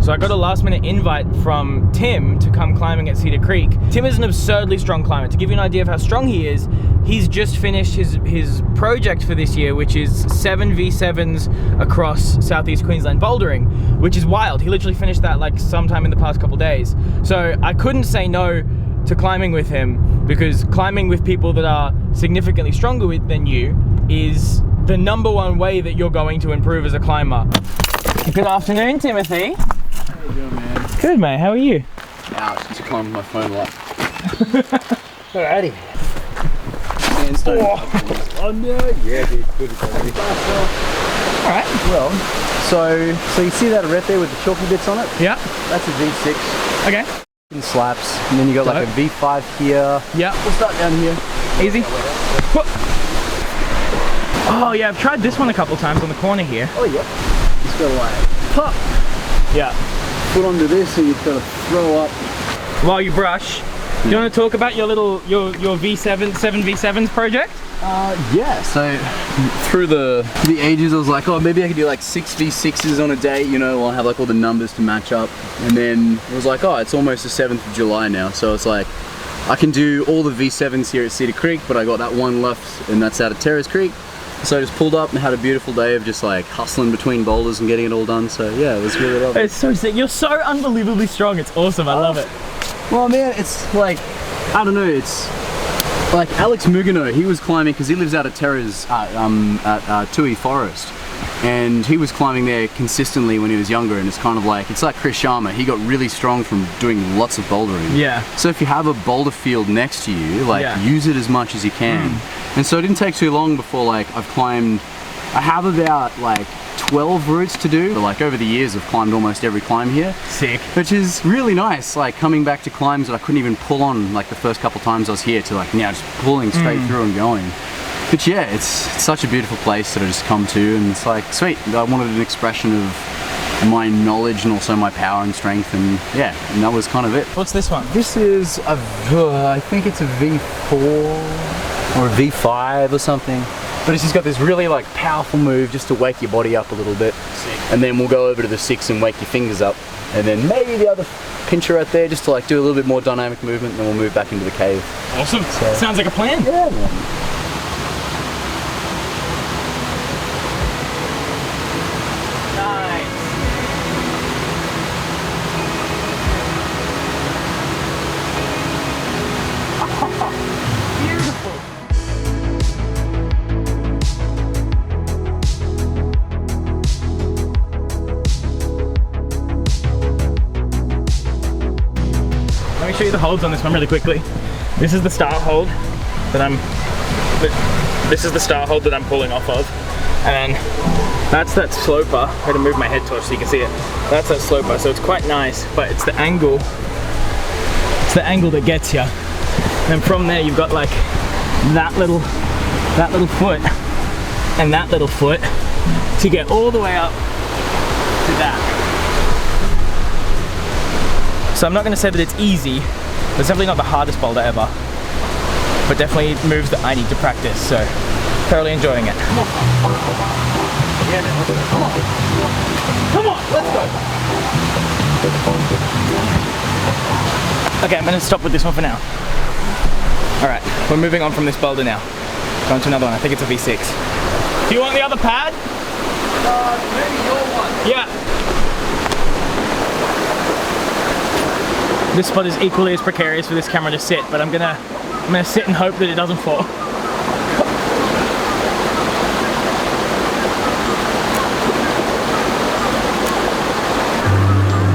So I got a last minute invite from Tim to come climbing at Cedar Creek. Tim is an absurdly strong climber. To give you an idea of how strong he is, he's just finished his project for this year, which is 7 V7s across southeast Queensland bouldering, which is wild. He literally finished that like sometime in the past couple days. So I couldn't say no to climbing with him, because climbing with people that are significantly stronger than you is the #1 way that you're going to improve as a climber. Good afternoon, Timothy. How you doing, man? Good, mate. How are you? Ouch, just climbing my phone a lot. Alrighty. Sandstone. Oh no! Yeah, dude, good. Alright. Well, so you see that red there with the chalky bits on it? Yeah. That's a V6. Okay. In slaps, and then you got like a V5 here. Yeah. We'll start down here. Easy. Oh yeah, I've tried this one a couple times on the corner here. Oh yeah. Just gotta like pop. Yeah. Put onto this, and you've got to throw up. While you brush, do you want to talk about your little your V7 7v7s project? Yeah, so through the ages I was like, oh, maybe I could do like 6 V6s on a day, you know, I'll have like all the numbers to match up. And then it was like, oh, it's almost the 7th of July now, so it's like I can do all the V7s here at Cedar Creek, but I got that one left, and that's out at Terrace Creek. So I just pulled up and had a beautiful day of just like hustling between boulders and getting it all done. So yeah, it was really lovely. It's so sick. You're so unbelievably strong. It's awesome. I love it. Well, man, it's like, I don't know, it's like Alex Mugano, he was climbing, because he lives out at Terra's at Tui Forest, and he was climbing there consistently when he was younger, and it's kind of like, it's like Chris Sharma, he got really strong from doing lots of bouldering. Yeah. So if you have a boulder field next to you, like use it as much as you can. And so it didn't take too long before like I've climbed, I have about like 12 routes to do, but like over the years I've climbed almost every climb here. Sick. Which is really nice, like coming back to climbs that I couldn't even pull on like the first couple times I was here, to like now just pulling straight through and going. But yeah, it's such a beautiful place that I just come to, and it's like, sweet, I wanted an expression of my knowledge and also my power and strength, and yeah, and that was kind of it. What's this one? This is a, I think it's a V4 or a V5 or something. But it's just got this really like powerful move just to wake your body up a little bit. Sick. And then we'll go over to the 6 and wake your fingers up. And then maybe the other pincher right there just to like do a little bit more dynamic movement, and then we'll move back into the cave. Awesome. So, sounds like a plan. Yeah, man. Let me show you the holds on this one really quickly. This is the star hold that I'm pulling off of, and that's that sloper. I'm going to move my head torch so you can see it. That's that sloper, so it's quite nice, but it's the angle. It's the angle that gets you. And from there you've got like that little foot and that little foot to get all the way up to that. So I'm not going to say that it's easy, but it's definitely not the hardest boulder ever, but definitely moves that I need to practice, so thoroughly enjoying it. Come on. Yeah, man, let's go. Come on. Come on, let's go. Okay, I'm going to stop with this one for now. Alright, we're moving on from this boulder now. Going to another one, I think it's a V6. Do you want the other pad? Maybe your one. Yeah. This spot is equally as precarious for this camera to sit, but I'm gonna sit and hope that it doesn't fall.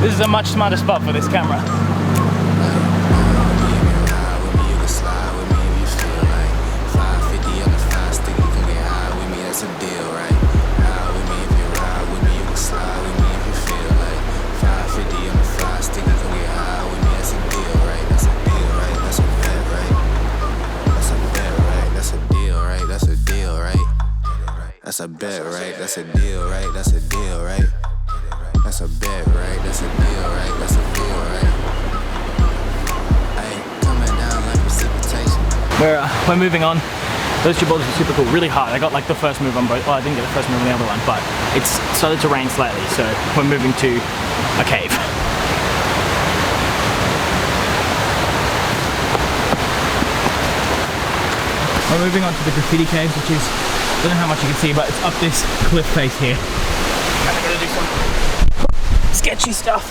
This is a much smarter spot for this camera. That's a bet, right? That's a deal, right? That's a deal, right? That's a bet, right? That's a deal, right? That's a deal, right? Hey, coming down like precipitation. We're moving on. Those two boulders were super cool, really hard. I got like the first move on both. Well, I didn't get the first move on the other one, but it's started to rain slightly, so we're moving to a cave. We're moving on to the Graffiti Cave, which is, I don't know how much you can see, but it's up this cliff face here. And I'm gonna do some sketchy stuff.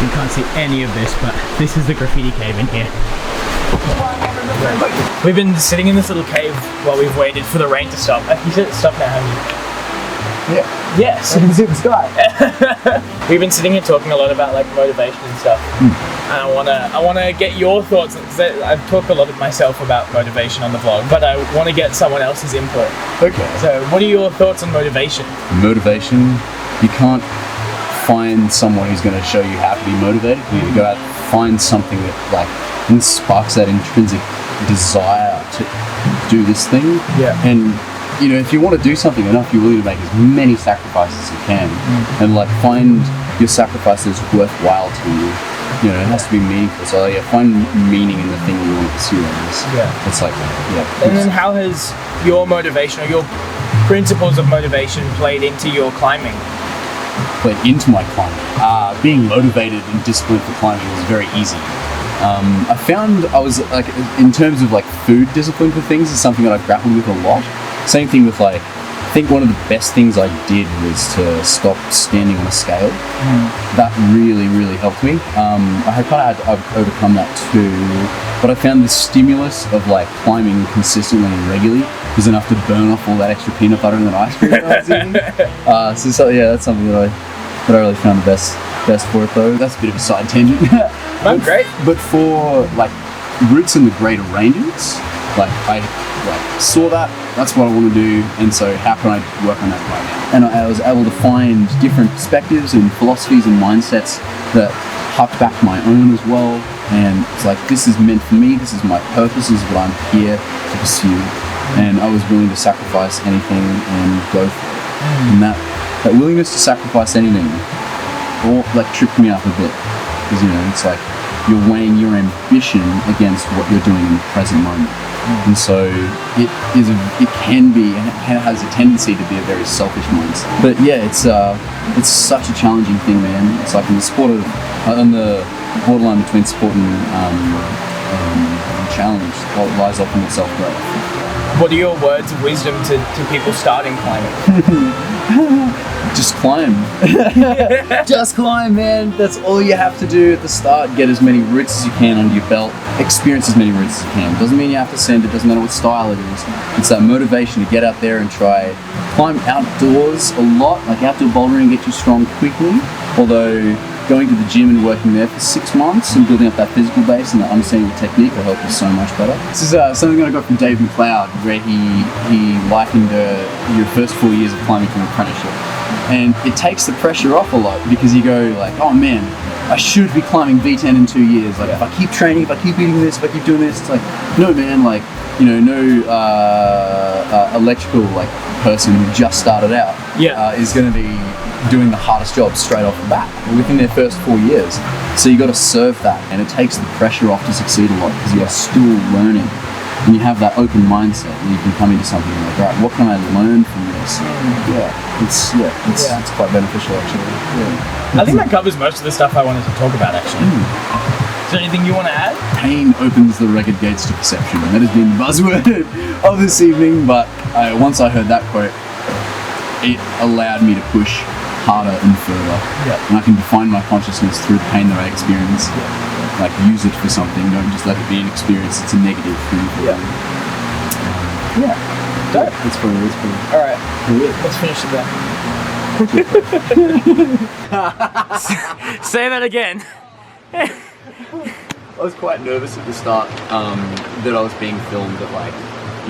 You can't see any of this, but this is the Graffiti Cave in here. We've been sitting in this little cave while we've waited for the rain to stop. You said it's stopped now, haven't you? Yeah. Yes. I can see the sky. We've been sitting here talking a lot about like motivation and stuff. And I wanna get your thoughts, because I've talked a lot of myself about motivation on the vlog, but I want to get someone else's input. Okay. So what are your thoughts on motivation? Motivation, you can't find someone who's going to show you how to be motivated. You need to go out and find something that like sparks that intrinsic desire to do this thing. Yeah. And you know, if you want to do something enough, you're willing to make as many sacrifices as you can, and like find your sacrifices worthwhile to you. You know, it has to be meaningful. So yeah, find meaning in the thing you want to pursue. Yeah. It's like And then how has your motivation or your principles of motivation played into your climbing? played into my climbing. Being motivated and disciplined for climbing was very easy. I found I was like, in terms of like food discipline for things is something that I grappled with a lot. Same thing with like, I think one of the best things I did was to stop standing on a scale. That really, really helped me. I had kind of had to overcome that too, but I found the stimulus of like climbing consistently and regularly was enough to burn off all that extra peanut butter and that ice cream that I was eating. So yeah, that's something that I really found the best for it though. That's a bit of a side tangent. Great. But for like routes in the greater ranges, like I saw that's what I want to do, and so how can I work on that right now? And I was able to find different perspectives and philosophies and mindsets that harked back to my own as well, and it's like, this is meant for me, this is my purpose, this is what I'm here to pursue, and I was willing to sacrifice anything and go for it. And that willingness to sacrifice anything all like tripped me up a bit, because you know, it's like you're weighing your ambition against what you're doing in the present moment. And so it can be, and it has a tendency to be a very selfish mindset. But yeah, it's such a challenging thing, man. It's like in the sport of, on the borderline between sport and challenge, lies often in self-growth. What are your words of wisdom to people starting climbing? Just climb. Just climb, man. That's all you have to do at the start. Get as many routes as you can under your belt. Experience as many routes as you can. Doesn't mean you have to send it. Doesn't matter what style it is. It's that motivation to get out there and try. Climb outdoors a lot. Like outdoor bouldering get you strong quickly. Although going to the gym and working there for 6 months and building up that physical base and that understanding the technique will help you so much better. This is something that I got from Dave McLeod, where he likened your first 4 years of climbing to an apprenticeship. And it takes the pressure off a lot, because you go like, oh man, I should be climbing V10 in 2 years. Like if I keep training, if I keep eating this, if I keep doing this, it's like, no man, like, you know, no electrical like person who just started out is going to be doing the hardest job straight off the bat within their first 4 years. So you got to serve that, and it takes the pressure off to succeed a lot, because you're still learning. And you have that open mindset, and you can come into something like, all right, what can I learn from this? It's quite beneficial actually. Yeah. I think that covers most of the stuff I wanted to talk about actually. Is there anything you want to add? Pain opens the rugged gates to perception. That has been the buzzword of this evening, but once I heard that quote, it allowed me to push harder and further. And I can define my consciousness through the pain that I experience. Like, use it for something, don't just let it be an experience. It's a negative thing. Dope. It's cool. Alright, let's finish it there. Say that again. I was quite nervous at the start that I was being filmed, that like,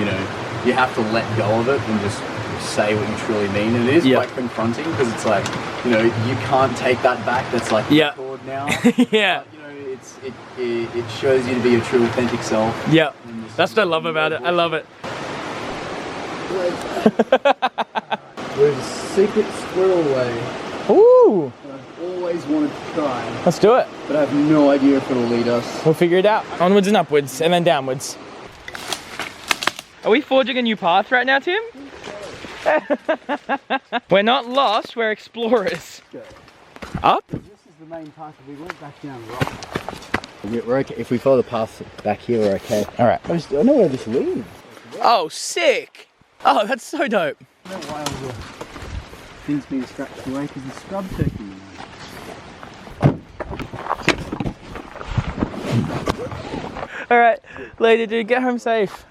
you know, you have to let go of it and just say what you truly mean. And it is quite confronting, because it's like, you know, you can't take that back. That's like record now. But, you know, it shows you to be your true authentic self. That's what I love about it. I love it. There's a secret squirrel way. Ooh! I've always wanted to try. Let's do it. But I have no idea if it'll lead us. We'll figure it out. Onwards and upwards, and then downwards. Are we forging a new path right now, Tim? We're not lost, we're explorers. Up? This is the main path. We went back down rock. We're okay. If we follow the path back here, we're okay. All right. I know where this leads. Oh, sick. Oh, that's so dope. I don't know why all the things being scratched away because the scrub turkey. All right, later, dude, get home safe.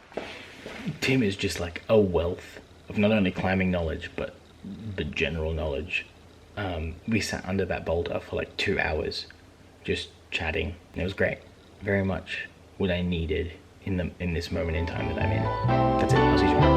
Tim is just like a wealth of not only climbing knowledge, but the general knowledge. We sat under that boulder for like 2 hours, just chatting. And it was great. Very much what I needed in this moment in time that I'm in. That's it. I'll see you tomorrow.